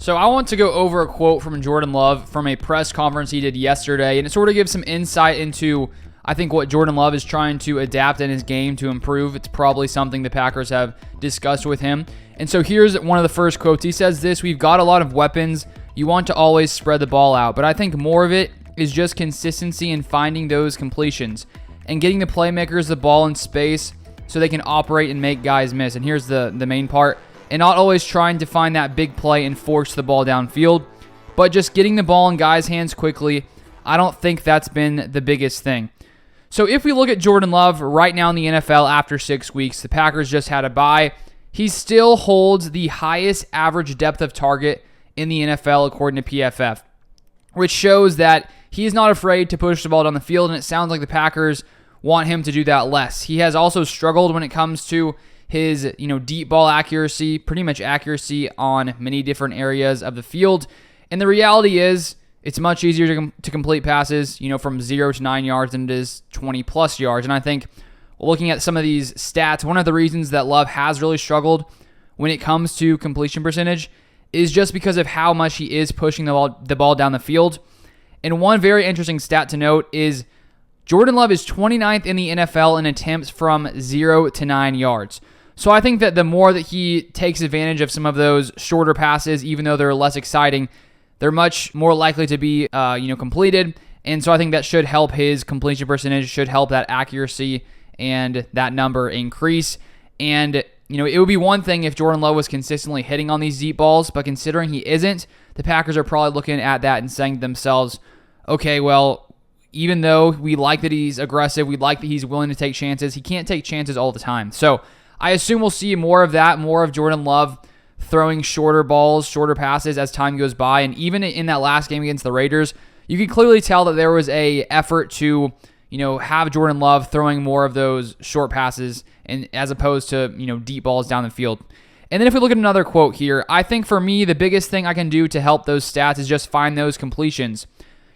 So I want to go over a quote from Jordan Love from a press conference he did yesterday, and it sort of gives some insight into, I think, what Jordan Love is trying to adapt in his game to improve. It's probably something the Packers have discussed with him. And so here's one of the first quotes. He says this: "We've got a lot of weapons. You want to always spread the ball out, but I think more of it is just consistency in finding those completions and getting the playmakers the ball in space so they can operate and make guys miss." And here's the main part: "And not always trying to find that big play and force the ball downfield, but just getting the ball in guys' hands quickly. I don't think that's been the biggest thing." So if we look at Jordan Love right now in the NFL after 6 weeks, the Packers just had a bye. He still holds the highest average depth of target in the NFL according to PFF, which shows that he's not afraid to push the ball down the field, and it sounds like the Packers want him to do that less. He has also struggled when it comes to his deep ball accuracy, pretty much accuracy on many different areas of the field. And the reality is it's much easier to complete passes, from 0 to 9 yards than it is 20 plus yards. And I think looking at some of these stats, one of the reasons that Love has really struggled when it comes to completion percentage is just because of how much he is pushing the ball down the field. And one very interesting stat to note is Jordan Love is 29th in the NFL in attempts from 0 to 9 yards. So I think that the more that he takes advantage of some of those shorter passes, even though they're less exciting, they're much more likely to be completed. And so I think that should help his completion percentage, should help that accuracy and that number increase. And it would be one thing if Jordan Love was consistently hitting on these deep balls, but considering he isn't, the Packers are probably looking at that and saying to themselves, okay, well, even though we like that he's aggressive, we like that he's willing to take chances, he can't take chances all the time. So I assume we'll see more of that, more of Jordan Love throwing shorter balls, shorter passes as time goes by. And even in that last game against the Raiders, you could clearly tell that there was a effort to have Jordan Love throwing more of those short passes and as opposed to deep balls down the field. And then if we look at another quote here, I think for me the biggest thing I can do to help those stats is just find those completions.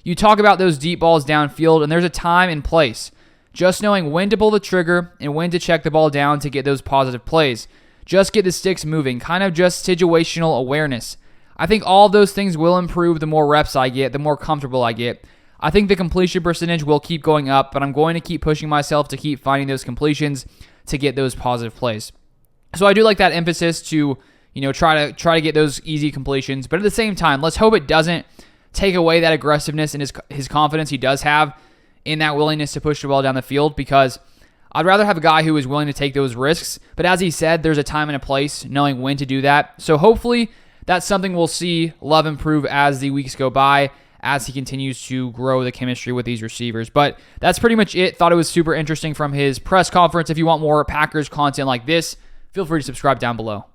You talk about those deep balls downfield, and there's a time and place. Just knowing when to pull the trigger and when to check the ball down to get those positive plays. Just get the sticks moving, kind of just situational awareness. I think all of those things will improve the more reps I get, the more comfortable I get. I think the completion percentage will keep going up, but I'm going to keep pushing myself to keep finding those completions to get those positive plays. So I do like that emphasis to, try to get those easy completions, but at the same time, let's hope it doesn't take away that aggressiveness and his confidence he does have in that willingness to push the ball down the field, because I'd rather have a guy who is willing to take those risks. But as he said, there's a time and a place, knowing when to do that. So hopefully that's something we'll see Love improve as the weeks go by, as he continues to grow the chemistry with these receivers. But that's pretty much it. Thought it was super interesting from his press conference. If you want more Packers content like this, feel free to subscribe down below.